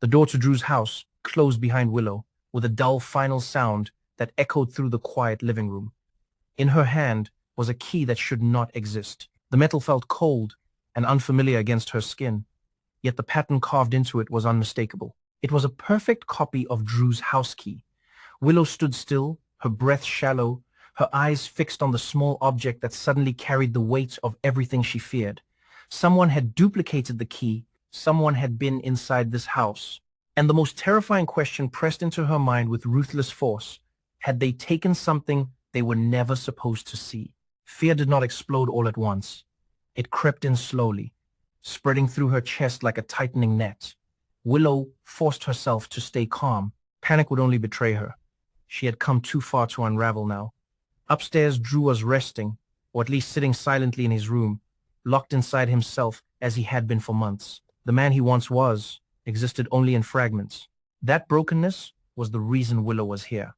The door to Drew's house closed behind Willow with a dull final sound that echoed through the quiet living room. In her hand was a key that should not exist. The metal felt cold and unfamiliar against her skin, yet the pattern carved into it was unmistakable. It was a perfect copy of Drew's house key. Willow stood still, her breath shallow, her eyes fixed on the small object that suddenly carried the weight of everything she feared. Someone had duplicated the key. Someone had been inside this house. And the most terrifying question pressed into her mind with ruthless force: had they taken something they were never supposed to see? Fear did not explode all at once. It crept in slowly, spreading through her chest like a tightening net. Willow forced herself to stay calm. Panic would only betray her. She had come too far to unravel now. Upstairs, Drew was resting, or at least sitting silently in his room, locked inside himself as he had been for months. The man he once was existed only in fragments. That brokenness was the reason Willow was here,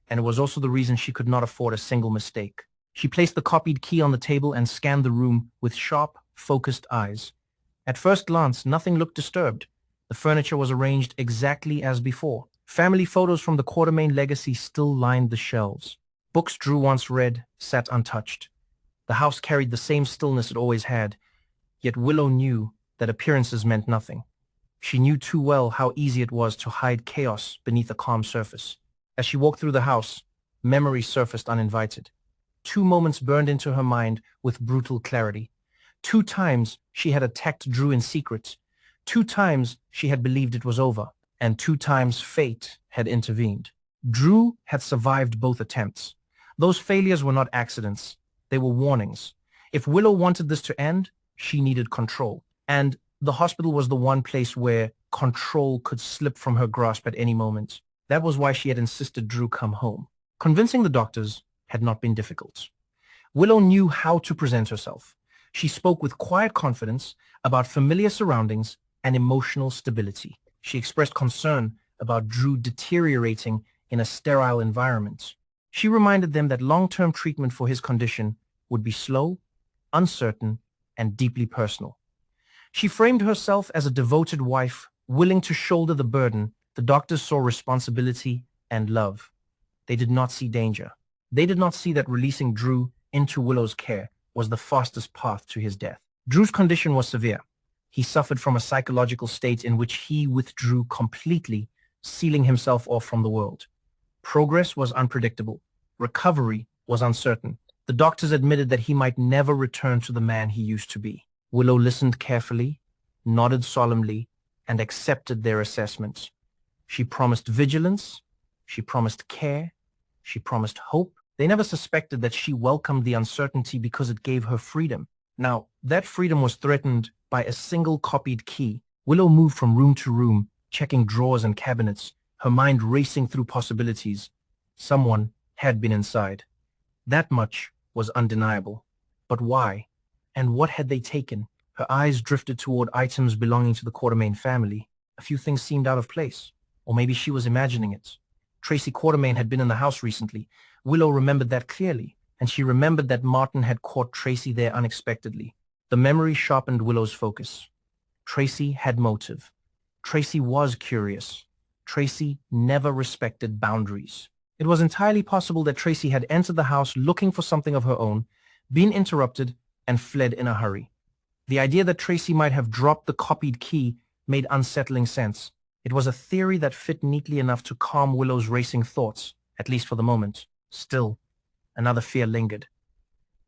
and it was also the reason she could not afford a single mistake. She placed the copied key on the table and scanned the room with sharp, focused eyes. At first glance, nothing looked disturbed. The furniture was arranged exactly as before. Family photos from the Quartermain legacy still lined the shelves. Books Drew once read sat untouched. The house carried the same stillness it always had, yet Willow knew that appearances meant nothing. She knew too well how easy it was to hide chaos beneath a calm surface. As she walked through the house, memories surfaced uninvited. 2 moments burned into her mind with brutal clarity. 2 times she had attacked Drew in secret. 2 times she had believed it was over. And 2 times fate had intervened. Drew had survived both attempts. Those failures were not accidents. They were warnings. If Willow wanted this to end, she needed control. And the hospital was the one place where control could slip from her grasp at any moment. That was why she had insisted Drew come home. Convincing the doctors had not been difficult. Willow knew how to present herself. She spoke with quiet confidence about familiar surroundings and emotional stability. She expressed concern about Drew deteriorating in a sterile environment. She reminded them that long-term treatment for his condition would be slow, uncertain, and deeply personal. She framed herself as a devoted wife, willing to shoulder the burden. The doctors saw responsibility and love. They did not see danger. They did not see that releasing Drew into Willow's care was the fastest path to his death. Drew's condition was severe. He suffered from a psychological state in which he withdrew completely, sealing himself off from the world. Progress was unpredictable. Recovery was uncertain. The doctors admitted that he might never return to the man he used to be. Willow listened carefully, nodded solemnly, and accepted their assessments. She promised vigilance. She promised care. She promised hope. They never suspected that she welcomed the uncertainty because it gave her freedom. Now, that freedom was threatened by a single copied key. Willow moved from room to room, checking drawers and cabinets, her mind racing through possibilities. Someone had been inside. That much was undeniable. But why? And what had they taken? Her eyes drifted toward items belonging to the Quartermain family. A few things seemed out of place. Or maybe she was imagining it. Tracy Quartermain had been in the house recently. Willow remembered that clearly, and she remembered that Martin had caught Tracy there unexpectedly. The memory sharpened Willow's focus. Tracy had motive. Tracy was curious. Tracy never respected boundaries. It was entirely possible that Tracy had entered the house looking for something of her own, been interrupted, and fled in a hurry. The idea that Tracy might have dropped the copied key made unsettling sense. It was a theory that fit neatly enough to calm Willow's racing thoughts, at least for the moment. Still, another fear lingered.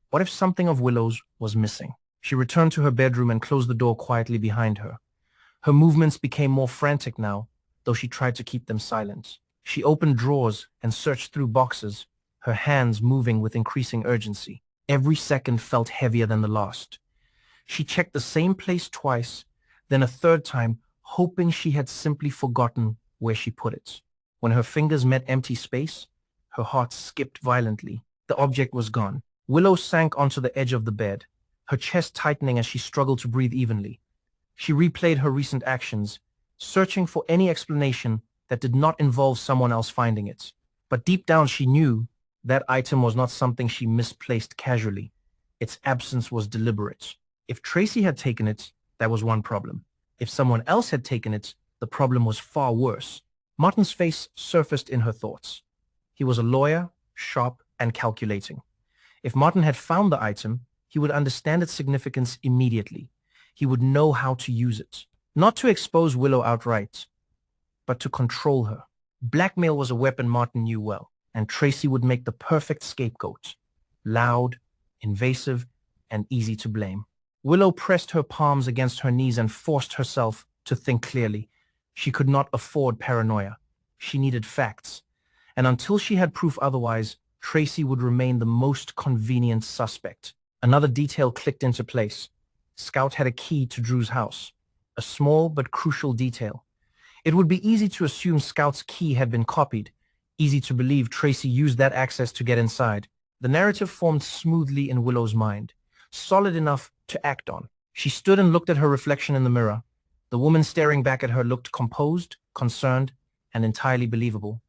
What if something of Willow's was missing? She returned to her bedroom and closed the door quietly behind her. Her movements became more frantic now, though she tried to keep them silent. She opened drawers and searched through boxes, her hands moving with increasing urgency. Every second felt heavier than the last. She checked the same place twice, then a third time, hoping she had simply forgotten where she put it. When her fingers met empty space, her heart skipped violently. The object was gone. Willow sank onto the edge of the bed, her chest tightening as she struggled to breathe evenly. She replayed her recent actions, searching for any explanation that did not involve someone else finding it. But deep down she knew that item was not something she misplaced casually. Its absence was deliberate. If Tracy had taken it, that was one problem. If someone else had taken it, The problem was far worse. Martin's face surfaced in her thoughts. He was a lawyer, sharp and calculating. If Martin had found the item, he would understand its significance immediately. He would know how to use it. Not to expose Willow outright, but to control her. Blackmail was a weapon Martin knew well, and Tracy would make the perfect scapegoat. Loud, invasive, and easy to blame. Willow pressed her palms against her knees and forced herself to think clearly. She could not afford paranoia. She needed facts. And until she had proof otherwise, Tracy would remain the most convenient suspect. Another detail clicked into place. Scout had a key to Drew's house. A small but crucial detail. It would be easy to assume Scout's key had been copied. Easy to believe Tracy used that access to get inside. The narrative formed smoothly in Willow's mind. Solid enough to act on. She stood and looked at her reflection in the mirror. The woman staring back at her looked composed, concerned, and entirely believable.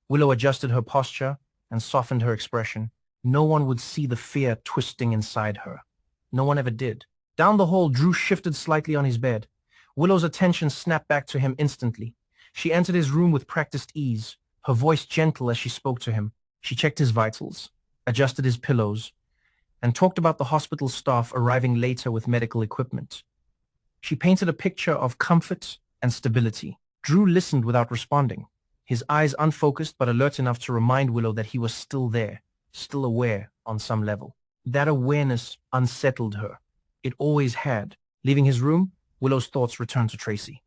Willow adjusted her posture and softened her expression. No one would see the fear twisting inside her. No one ever did. Down the hall, Drew shifted slightly on his bed. Willow's attention snapped back to him instantly. She entered his room with practiced ease, her voice gentle as she spoke to him. She checked his vitals, adjusted his pillows, and talked about the hospital staff arriving later with medical equipment. She painted a picture of comfort and stability. Drew listened without responding, his eyes unfocused but alert enough to remind Willow that he was still there, still aware on some level. That awareness unsettled her. It always had. Leaving his room, Willow's thoughts returned to Tracy.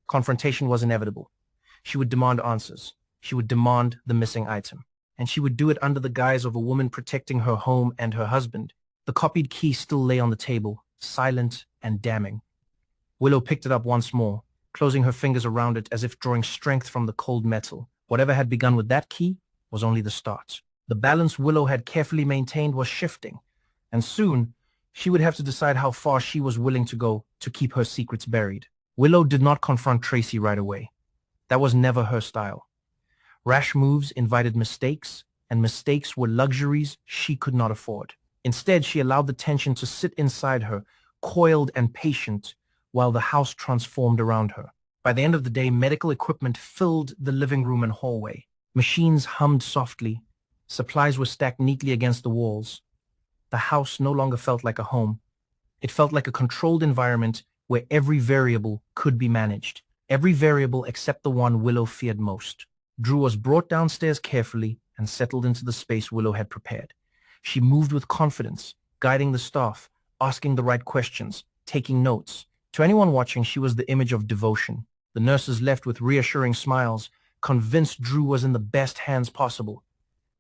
Confrontation was inevitable. She would demand answers. She would demand the missing item. And she would do it under the guise of a woman protecting her home and her husband. The copied key still lay on the table, silent and damning. Willow picked it up once more, closing her fingers around it as if drawing strength from the cold metal. Whatever had begun with that key was only the start. The balance Willow had carefully maintained was shifting, and soon she would have to decide how far she was willing to go to keep her secrets buried. Willow did not confront Tracy right away. That was never her style. Rash moves invited mistakes, and mistakes were luxuries she could not afford. Instead, she allowed the tension to sit inside her, coiled and patient, while the house transformed around her. By the end of the day, medical equipment filled the living room and hallway. Machines hummed softly. Supplies were stacked neatly against the walls. The house no longer felt like a home. It felt like a controlled environment where every variable could be managed. Every variable except the one Willow feared most. Drew was brought downstairs carefully and settled into the space Willow had prepared. She moved with confidence, guiding the staff, asking the right questions, taking notes. To anyone watching, she was the image of devotion. The nurses left with reassuring smiles, convinced Drew was in the best hands possible.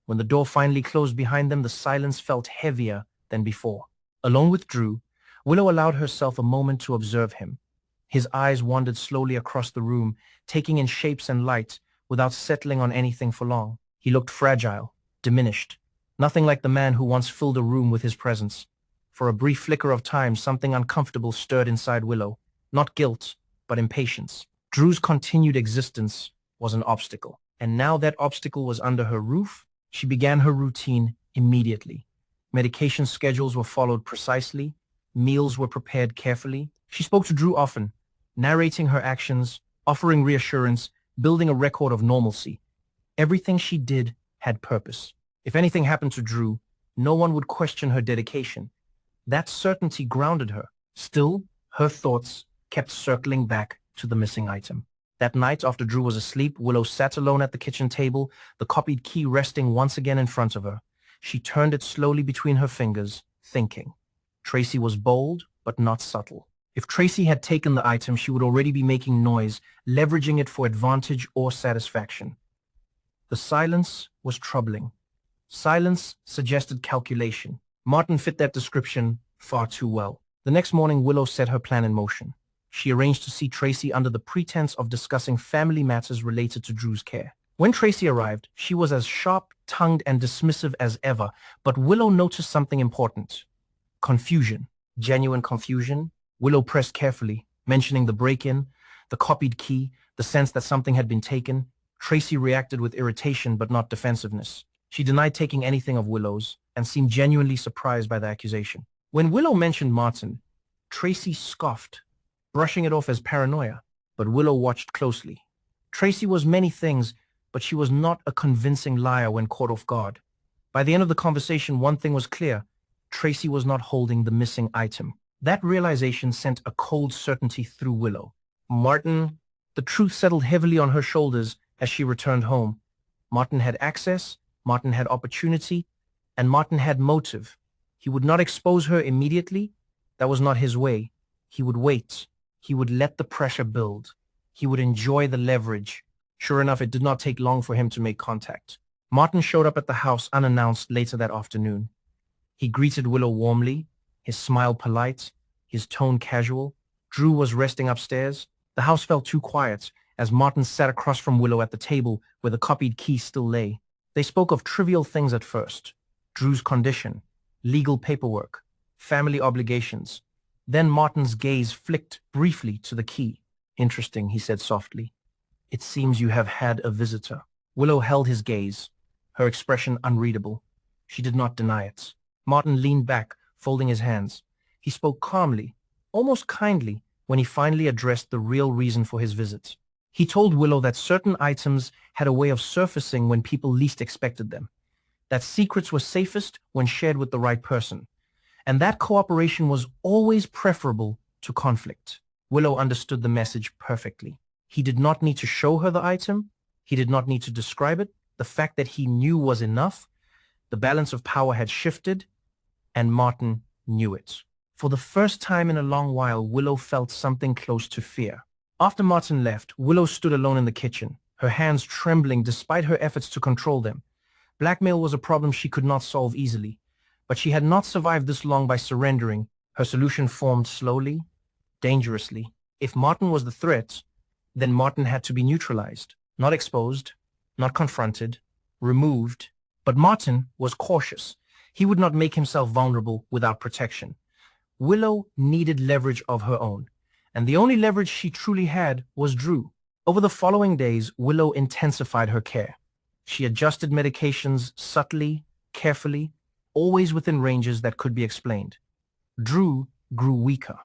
When the door finally closed behind them, the silence felt heavier than before. Alone with Drew, Willow allowed herself a moment to observe him. His eyes wandered slowly across the room, taking in shapes and light, without settling on anything for long. He looked fragile, diminished, nothing like the man who once filled a room with his presence. For a brief flicker of time, something uncomfortable stirred inside Willow. Not guilt, but impatience. Drew's continued existence was an obstacle. And now that obstacle was under her roof, she began her routine immediately. Medication schedules were followed precisely. Meals were prepared carefully. She spoke to Drew often, narrating her actions, offering reassurance, building a record of normalcy. Everything she did had purpose. If anything happened to Drew, no one would question her dedication. That certainty grounded her. Still, her thoughts kept circling back to the missing item. That night, after Drew was asleep, Willow sat alone at the kitchen table, the copied key resting once again in front of her. She turned it slowly between her fingers, thinking. Tracy was bold, but not subtle. If Tracy had taken the item, she would already be making noise, leveraging it for advantage or satisfaction. The silence was troubling. Silence suggested calculation. Martin fit that description far too well. The next morning, Willow set her plan in motion. She arranged to see Tracy under the pretense of discussing family matters related to Drew's care. When Tracy arrived, she was as sharp-tongued and dismissive as ever, but Willow noticed something important. Confusion. Genuine confusion. Willow pressed carefully, mentioning the break-in, the copied key, the sense that something had been taken. Tracy reacted with irritation but not defensiveness. She denied taking anything of Willow's and seemed genuinely surprised by the accusation. When Willow mentioned Martin, Tracy scoffed, brushing it off as paranoia. but Willow watched closely. Tracy was many things, but she was not a convincing liar when caught off guard. By the end of the conversation, one thing was clear. Tracy was not holding the missing item. That realization sent a cold certainty through Willow. The truth settled heavily on her shoulders as she returned home. Martin had access, Martin had opportunity, and Martin had motive. He would not expose her immediately. That was not his way. He would wait. He would let the pressure build. He would enjoy the leverage. Sure enough, it did not take long for him to make contact. Martin showed up at the house unannounced later that afternoon. He greeted Willow warmly, his smile polite, his tone casual. Drew was resting upstairs. The house felt too quiet as Martin sat across from Willow at the table where the copied key still lay. They spoke of trivial things at first. Drew's condition, legal paperwork, family obligations. Then Martin's gaze flicked briefly to the key. "Interesting," he said softly. "It seems you have had a visitor." Willow held his gaze, her expression unreadable. She did not deny it. Martin leaned back, folding his hands. He spoke calmly, almost kindly, when he finally addressed the real reason for his visit. He told Willow that certain items had a way of surfacing when people least expected them, that secrets were safest when shared with the right person, and that cooperation was always preferable to conflict. Willow understood the message perfectly. He did not need to show her the item. He did not need to describe it. The fact that he knew was enough. The balance of power had shifted, and Martin knew it. For the first time in a long while, Willow felt something close to fear. After Martin left, Willow stood alone in the kitchen, her hands trembling despite her efforts to control them. Blackmail was a problem she could not solve easily, but she had not survived this long by surrendering. Her solution formed slowly, dangerously. If Martin was the threat, then Martin had to be neutralized, not exposed, not confronted, removed. But Martin was cautious. He would not make himself vulnerable without protection. Willow needed leverage of her own, and the only leverage she truly had was Drew. Over the following days, Willow intensified her care. She adjusted medications subtly, carefully, always within ranges that could be explained. Drew grew weaker.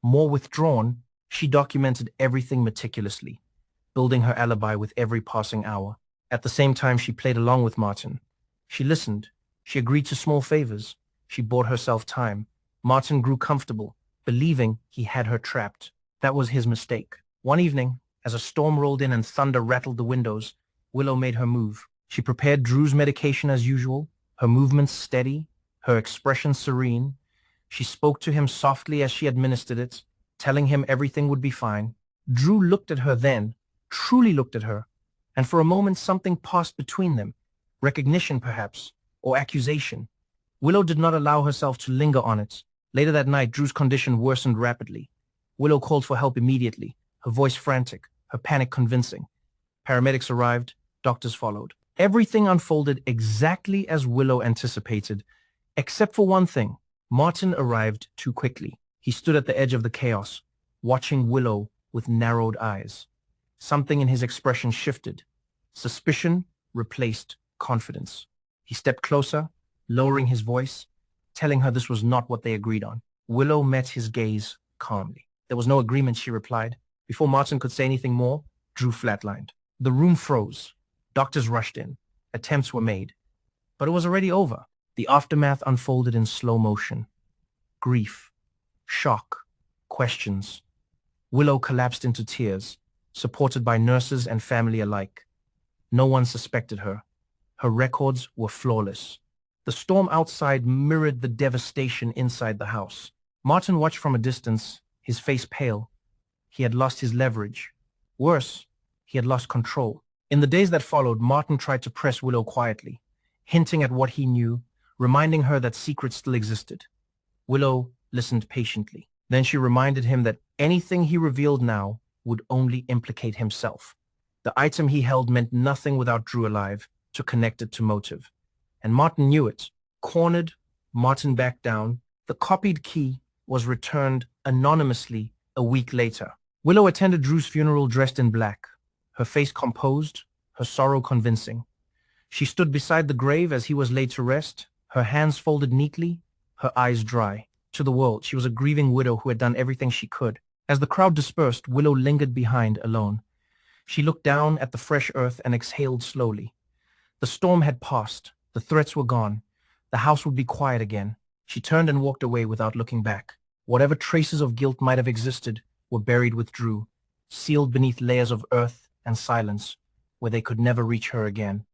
More withdrawn, she documented everything meticulously, building her alibi with every passing hour. At the same time, she played along with Martin. She listened. She agreed to small favors. She bought herself time. Martin grew comfortable, believing he had her trapped. That was his mistake. One evening, as a storm rolled in and thunder rattled the windows, Willow made her move. She prepared Drew's medication as usual, her movements steady, her expression serene. She spoke to him softly as she administered it, telling him everything would be fine. Drew looked at her then, truly looked at her, and for a moment something passed between them. Recognition, perhaps, or accusation. Willow did not allow herself to linger on it. Later that night, Drew's condition worsened rapidly. Willow called for help immediately, her voice frantic, her panic convincing. Paramedics arrived, doctors followed. Everything unfolded exactly as Willow anticipated, except for one thing. Martin arrived too quickly. He stood at the edge of the chaos, watching Willow with narrowed eyes. Something in his expression shifted. Suspicion replaced confidence. He stepped closer, lowering his voice, telling her this was not what they agreed on. Willow met his gaze calmly. "There was no agreement," she replied. Before Martin could say anything more, Drew flatlined. The room froze. Doctors rushed in. Attempts were made. But it was already over. The aftermath unfolded in slow motion. Grief, shock, questions. Willow collapsed into tears, supported by nurses and family alike. No one suspected her. Her records were flawless. The storm outside mirrored the devastation inside the house. Martin watched from a distance, his face pale. He had lost his leverage. Worse, he had lost control. In the days that followed, Martin tried to press Willow quietly, hinting at what he knew, reminding her that secrets still existed. Willow listened patiently. Then she reminded him that anything he revealed now would only implicate himself. The item he held meant nothing without Drew alive, to connect it to motive. And Martin knew it. Cornered, Martin backed down. The copied key was returned anonymously a week later. Willow attended Drew's funeral dressed in black, her face composed, her sorrow convincing. She stood beside the grave as he was laid to rest, her hands folded neatly, her eyes dry. To the world, she was a grieving widow who had done everything she could. As the crowd dispersed, Willow lingered behind alone. She looked down at the fresh earth and exhaled slowly. The storm had passed. The threats were gone. The house would be quiet again. She turned and walked away without looking back. Whatever traces of guilt might have existed were buried with Drew, sealed beneath layers of earth and silence, where they could never reach her again.